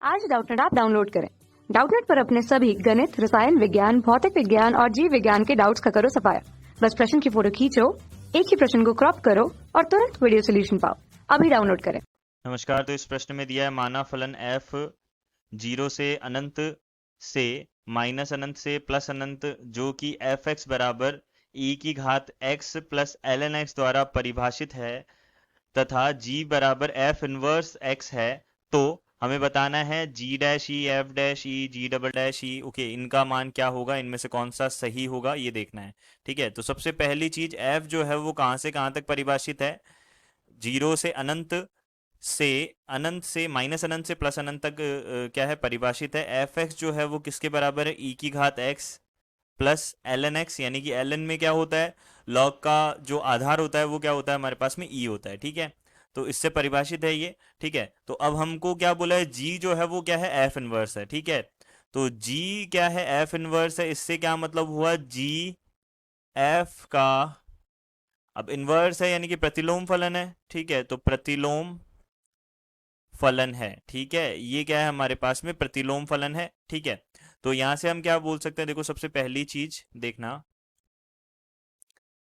आज Doubtnut app download करें। Doubtnut पर अपने सभी गणित, रसायन विज्ञान, भौतिक विज्ञान और जीव विज्ञान के डाउट्स का करो सफाया। बस प्रश्न की फोटो खींचो, एक ही प्रश्न को क्रॉप करो और तुरंत वीडियो सोल्यूशन पाओ। अभी डाउनलोड करें। नमस्कार। तो इस प्रश्न में दिया है माना फलन f 0 से अनंत से माइनस अनंत से प्लस अनंत जो कि एफ एक्स बराबर e की घात x प्लस ln x द्वारा परिभाषित है तथा g बराबर f इनवर्स x है। तो हमें बताना है g dash E F dash E G double dash E okay, इनका मान क्या होगा, इनमें से कौन सा सही होगा ये देखना है। ठीक है, तो सबसे पहली चीज f जो है वो कहाँ से कहाँ तक परिभाषित है, 0 से अनंत से माइनस अनंत से प्लस अनंत तक क्या है परिभाषित है। एफ एक्स जो है वो किसके बराबर है, ई की घात x plus L n x, यानी कि एल एन में क्या होता है, लॉग का जो आधार होता है वो क्या होता है हमारे पास में ई होता है। ठीक है, तो इससे परिभाषित है ये। ठीक है, तो अब हमको क्या बोला है, जी जो है वो क्या है, एफ इनवर्स है। ठीक है, तो जी क्या है, एफ इनवर्स है। इससे क्या मतलब हुआ, जी एफ का अब इनवर्स है यानी कि प्रतिलोम फलन है। ठीक है, तो प्रतिलोम फलन है। ठीक है, ये क्या है हमारे पास में प्रतिलोम फलन है। ठीक है, तो यहां से हम क्या बोल सकते हैं, देखो सबसे पहली चीज देखना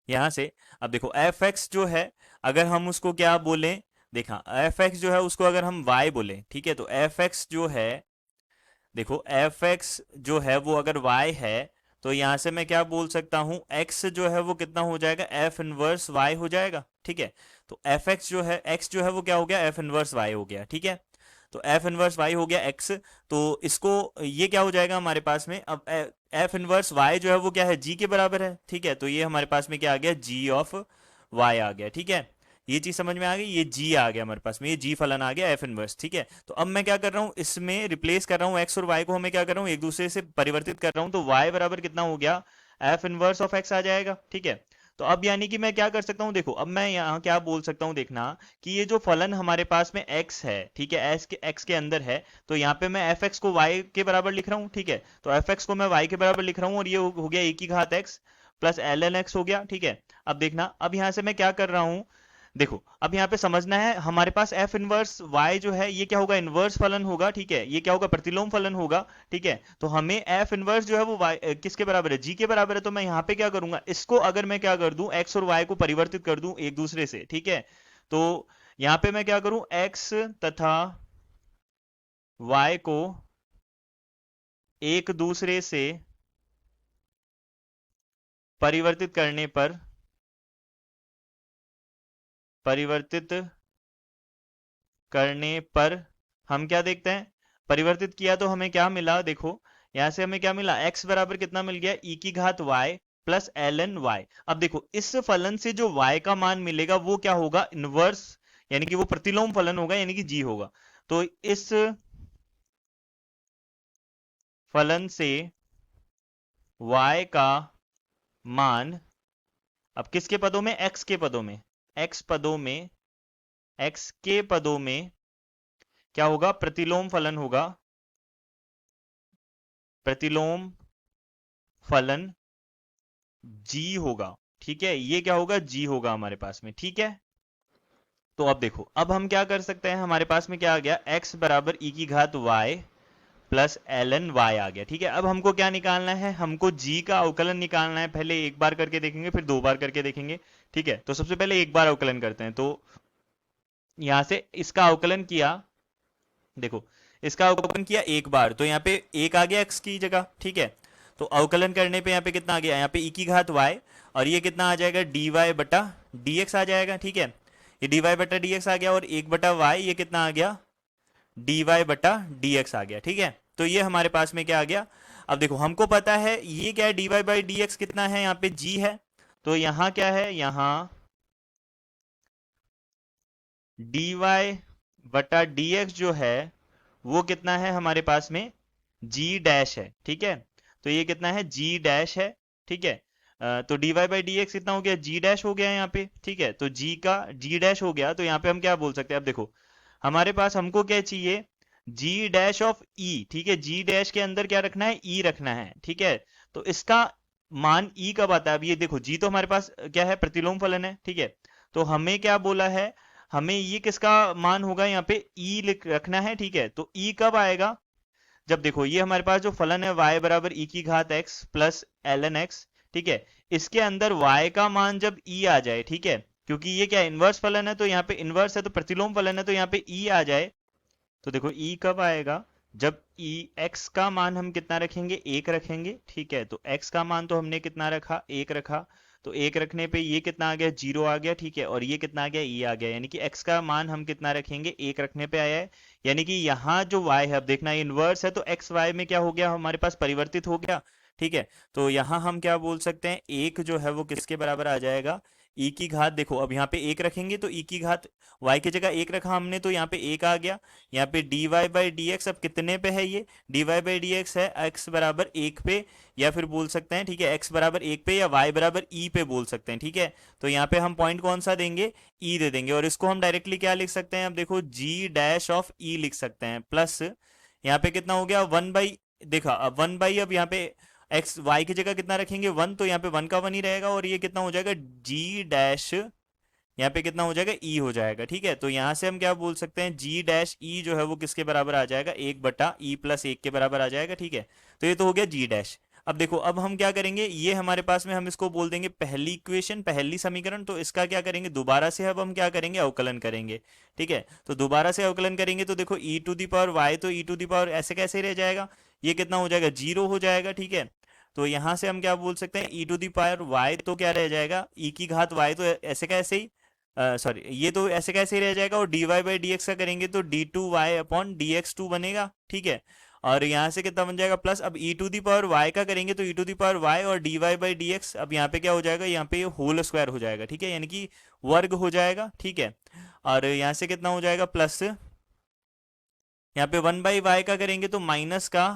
यहां से। अब देखो एफ एक्स जो है अगर हम उसको क्या बोले, देखा एफ एक्स जो है उसको अगर हम y बोले, ठीक है, तो एफ एक्स जो है, देखो एफ एक्स जो है वो अगर y है तो यहां से मैं क्या बोल सकता हूं, x जो है वो कितना हो जाएगा, एफ इनवर्स y हो जाएगा। ठीक है, तो एफ एक्स जो है x जो है वो क्या हो गया, एफ इनवर्स y हो गया। ठीक है, तो एफ इनवर्स y हो गया x। तो इसको ये क्या हो जाएगा हमारे पास में, अब एफ इनवर्स y जो है वो क्या है, g के बराबर है। ठीक है, तो ये हमारे पास में क्या आ गया, g ऑफ y आ गया। ठीक है, ये चीज समझ में आ गई, ये g आ गया हमारे पास में, ये g फलन आ गया एफ इनवर्स। ठीक है, तो अब मैं क्या कर रहा हूँ, इसमें रिप्लेस कर रहा हूँ x और y को, हमें क्या कर रहा हूँ, एक दूसरे से परिवर्तित कर रहा हूँ। तो y बराबर कितना हो गया, एफ इनवर्स ऑफ x आ जाएगा। ठीक है, तो अब यानी कि मैं क्या कर सकता हूँ, देखो अब मैं यहाँ क्या बोल सकता हूँ, देखना कि ये जो फलन हमारे पास में x है, ठीक है, x के अंदर है, तो यहाँ पे मैं एफ एक्स को y के बराबर लिख रहा हूँ। ठीक है, तो एफ एक्स को मैं y के बराबर लिख रहा हूँ और ये हो गया e की घात x plus L n x हो गया। ठीक है, अब देखना, अब यहाँ से मैं क्या कर रहा हूँ, देखो अब यहाँ पे समझना है, हमारे पास एफ इनवर्स y जो है ये क्या होगा, इनवर्स फलन होगा। ठीक है, ये क्या होगा, प्रतिलोम फलन होगा। ठीक है, तो हमें एफ इनवर्स जो है वो y किसके बराबर है, g के बराबर है। तो मैं यहाँ पे क्या करूंगा, इसको अगर मैं क्या कर दूं, x और y को परिवर्तित कर दूं एक दूसरे से। ठीक है, तो यहाँ पे मैं क्या करूं, x तथा y को एक दूसरे से परिवर्तित करने पर, परिवर्तित करने पर हम क्या देखते हैं, परिवर्तित किया तो हमें क्या मिला, देखो यहां से हमें क्या मिला, x बराबर कितना मिल गया, e की घात y plus L N y. अब देखो इस फलन से जो y का मान मिलेगा वो क्या होगा, इनवर्स, यानी कि वो प्रतिलोम फलन होगा, यानी कि g होगा। तो इस फलन से y का मान, अब किसके पदों में, x के पदों में, x पदों में, x के पदों में क्या होगा, प्रतिलोम फलन होगा, प्रतिलोम फलन जी होगा। ठीक है, ये क्या होगा, जी होगा हमारे पास में। ठीक है, तो अब देखो अब हम क्या कर सकते हैं, हमारे पास में क्या आ गया, x बराबर e की घात y plus L N Y आ गया। ठीक है, अब हमको क्या निकालना है, हमको g का अवकलन निकालना है। पहले एक बार करके देखेंगे, फिर दो बार करके देखेंगे। ठीक है, तो सबसे पहले एक बार अवकलन करते हैं। तो यहां से इसका अवकलन किया, देखो इसका अवकलन किया एक बार, तो यहाँ पे एक आ गया x की जगह। ठीक है, तो अवकलन करने पे यहाँ पे कितना आ गया, यहाँ पे e की घात y और ये कितना आ जाएगा, dy बटा dx आ जाएगा। ठीक है, ये dy बटा dx आ गया और एक बटा y ये कितना आ गया, dy बटा dx आ गया। ठीक है, तो ये हमारे पास में क्या आ गया। अब देखो हमको पता है ये क्या है, dy बाई dx कितना है, यहाँ पे g है, तो यहाँ क्या है, यहाँ dy बटा dx जो है वो कितना है हमारे पास में, g डैश है। ठीक है, तो ये कितना है, g डैश है। ठीक है, तो dy बाई डी एक्स कितना हो गया, g डैश हो गया यहाँ पे। ठीक है, तो g का g डैश हो गया, तो यहाँ पे हम क्या बोल सकते हैं, अब देखो हमारे पास हमको क्या चाहिए, g डैश ऑफ e। ठीक है, g डैश के अंदर क्या रखना है, e रखना है। ठीक है, तो इसका मान e कब आता है, अब ये देखो g तो हमारे पास क्या है, प्रतिलोम फलन है। ठीक है, तो हमें क्या बोला है, हमें ये किसका मान होगा, यहाँ पे ई लिख रखना है, ठीक है। तो ई कब आएगा, जब देखो ये हमारे पास जो फलन है y बराबर e की घात x प्लस ln x, ठीक है, इसके अंदर y का मान जब e आ जाए, ठीक है, क्योंकि ये क्या इनवर्स फलन है, तो यहाँ पे इनवर्स है, तो प्रतिलोम फलन है, तो यहाँ पे e आ जाए। तो देखो e कब आएगा, जब e x का मान हम कितना रखेंगे, 1 रखेंगे, ठीक है। तो x का मान तो हमने कितना रखा, 1 रखा, तो 1 रखने पे ये कितना आ गया, 0 आ गया, ठीक है। और ये कितना आ गया, e आ गया, यानी कि x का मान हम कितना रखेंगे, 1 रखने पे आया है। यानी कि यहाँ जो y है, अब देखना ये इनवर्स है, तो x y में क्या हो गया, हमारे पास परिवर्तित हो गया, ठीक है। तो यहाँ हम क्या बोल सकते हैं, 1 जो है वो किसके बराबर आ जाएगा, e की घात, देखो अब यहाँ पे 1 रखेंगे तो e की घात, y की जगह 1 रखा हमने, तो यहाँ पे 1 आ गया। यहाँ पे dy बाई डी एक्स अब कितने पे है, ये dy बाई डी एक्स है x बराबर 1 पे, या फिर बोल सकते हैं, ठीक है, x बराबर 1 पे या y बराबर e पे बोल सकते हैं, ठीक है। तो यहाँ पे हम पॉइंट कौन सा देंगे, e दे देंगे, और इसको हम डायरेक्टली क्या लिख सकते हैं, अब देखो g डैश ऑफ e लिख सकते हैं, प्लस यहाँ पे कितना हो गया 1 बाई, देखा अब 1 बाई, अब यहाँ पे x y की जगह कितना रखेंगे 1, तो यहाँ पे 1 का 1 ही रहेगा, और ये कितना हो जाएगा g डैश, यहाँ पे कितना हो जाएगा e हो जाएगा, ठीक है। तो यहाँ से हम क्या बोल सकते हैं, g डैश e जो है वो किसके बराबर आ जाएगा, 1 बटा e प्लस 1 के बराबर आ जाएगा, ठीक है। तो ये तो हो गया g डैश। अब देखो अब हम क्या करेंगे, ये हमारे पास में हम इसको बोल देंगे पहली इक्वेशन, पहली समीकरण, तो इसका क्या करेंगे, दोबारा से अब हम क्या करेंगे, अवकलन करेंगे, ठीक है। तो दोबारा से अवकलन करेंगे तो देखो e to the power y, तो e टू दी पावर ऐसे कैसे रह जाएगा, ये कितना हो जाएगा 0 हो जाएगा, ठीक है। तो यहाँ से हम क्या बोल सकते हैं, e to the power y तो क्या रह जाएगा, e की घात y, तो ऐसे कैसे ही सॉरी ये तो ऐसे कैसे ही रह जाएगा, और dy बाई डी एक्स का करेंगे तो d2y अपॉन dx2 बनेगा, ठीक है। और यहाँ से कितना बन जाएगा, प्लस अब e to the power y का करेंगे तो e to the power y और dy बाई डी एक्स, अब यहाँ पे क्या हो जाएगा, यहाँ पे ये होल स्क्वायर हो जाएगा, ठीक है, यानी कि वर्ग हो जाएगा, ठीक है। और यहाँ से कितना हो जाएगा, प्लस यहाँ पे 1 बाई वाई का करेंगे तो माइनस का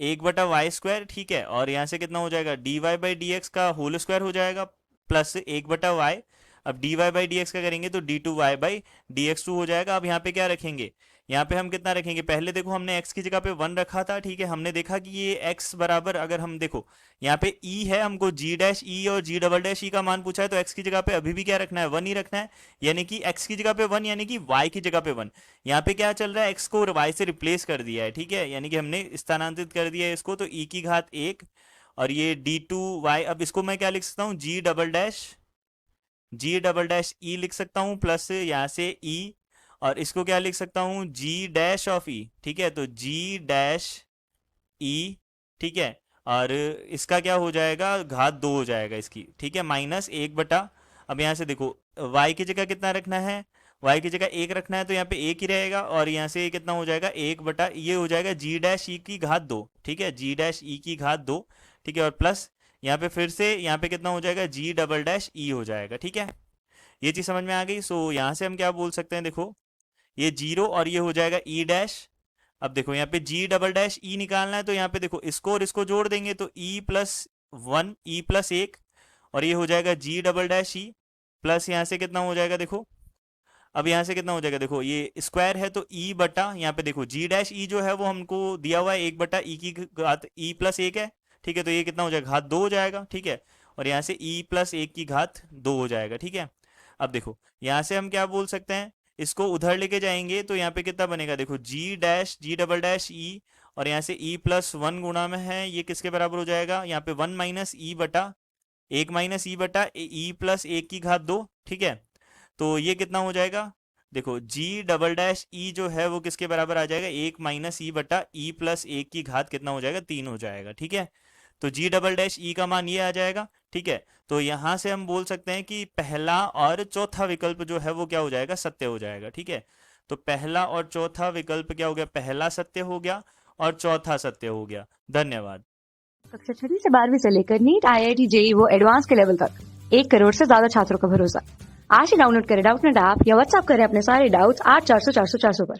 1 बटा वाई स्क्वायर, ठीक है। और यहाँ से कितना हो जाएगा, dy बाई डी एक्स का होल स्क्वायर हो जाएगा, प्लस 1 बटा वाई, अब dy बाई डी एक्स का करेंगे तो d2y बाई dx2 हो जाएगा। अब यहाँ पे क्या रखेंगे, यहाँ पे हम कितना रखेंगे, पहले देखो हमने x की जगह पे 1 रखा था, ठीक है। हमने देखा कि ये x बराबर, अगर हम देखो यहाँ पे e है, हमको g डैश e और g डबल डैश e का मान पूछा है, तो x की जगह पे अभी भी क्या रखना है, 1 ही रखना है, यानी कि x की जगह पे 1, यानी कि y की जगह पे 1। यहाँ पे क्या चल रहा है, x को y से रिप्लेस कर दिया है, ठीक है, यानी कि हमने स्थानांतरित कर दिया है इसको, तो e की घात 1 और ये d2y, अब इसको मैं क्या लिख सकता हूँ, g डबल डैश ई लिख सकता हूँ, प्लस यहाँ से ई, और इसको क्या लिख सकता हूँ, g डैश ऑफ ई, ठीक है। तो g डैश ई, ठीक है, और इसका क्या हो जाएगा, घात 2 हो जाएगा इसकी, ठीक है, माइनस 1 बटा, अब यहाँ से देखो y की जगह कितना रखना है, y की जगह 1 रखना है, तो यहाँ पे 1 ही रहेगा, और यहाँ से कितना हो जाएगा 1 बटा, ये हो जाएगा g डैश ई की घात 2, ठीक है, g डैश ई की घात 2, ठीक है, और प्लस यहाँ पे फिर से यहाँ पे कितना हो जाएगा, g डबल डैश ई हो जाएगा, ठीक है। ये चीज समझ में आ गई। सो यहाँ से हम क्या बोल सकते हैं, देखो ये 0 और ये हो जाएगा e डैश। अब देखो यहाँ पे g डबल डैश ई निकालना है, तो यहाँ पे देखो इसको और इसको जोड़ देंगे तो e प्लस 1 e प्लस 1, और ये हो जाएगा g डबल डैश ई, प्लस यहाँ से कितना हो जाएगा, देखो अब यहाँ से कितना हो जाएगा, देखो ये स्क्वायर है तो e बटा, यहाँ पे देखो g डैश ई जो है वो हमको दिया हुआ है 1 बटा e की घात e प्लस 1 है, ठीक है। तो ये कितना हो जाएगा, घात 2 हो जाएगा, ठीक है, और यहाँ से e प्लस 1 की घात 2 हो जाएगा, ठीक है। अब देखो यहाँ से हम क्या बोल सकते हैं, इसको उधर लेके जाएंगे तो यहाँ पे कितना बनेगा, देखो g डबल डैश ई, और यहाँ से e प्लस 1 गुणा में है, ये किसके बराबर हो जाएगा, यहाँ पे 1 माइनस ई बटा 1 माइनस ई बटा e प्लस 1 की घात 2, ठीक है। तो ये कितना हो जाएगा, देखो g डबल डैश ई जो है वो किसके बराबर आ जाएगा, 1 माइनस ई बटा e प्लस 1 की घात कितना हो जाएगा, 3 हो जाएगा, ठीक है। तो g डबल डैश ई का मान ये आ जाएगा, ठीक है। तो यहाँ से हम बोल सकते हैं कि पहला और चौथा विकल्प जो है वो क्या हो जाएगा, सत्य हो जाएगा, ठीक है। तो पहला और चौथा विकल्प क्या हो गया, पहला सत्य हो गया और चौथा सत्य हो गया। धन्यवाद। कक्षा 6 से 12वीं से लेकर नीट, IIT, JEE वो एडवांस के लेवल तक 1 करोड़ से ज्यादा छात्रों का भरोसा। आज ही डाउनलोड करें डाउटनेट ऐप या व्हाट्सएप करें अपने सारे डाउट्स 8400 400 400 पर।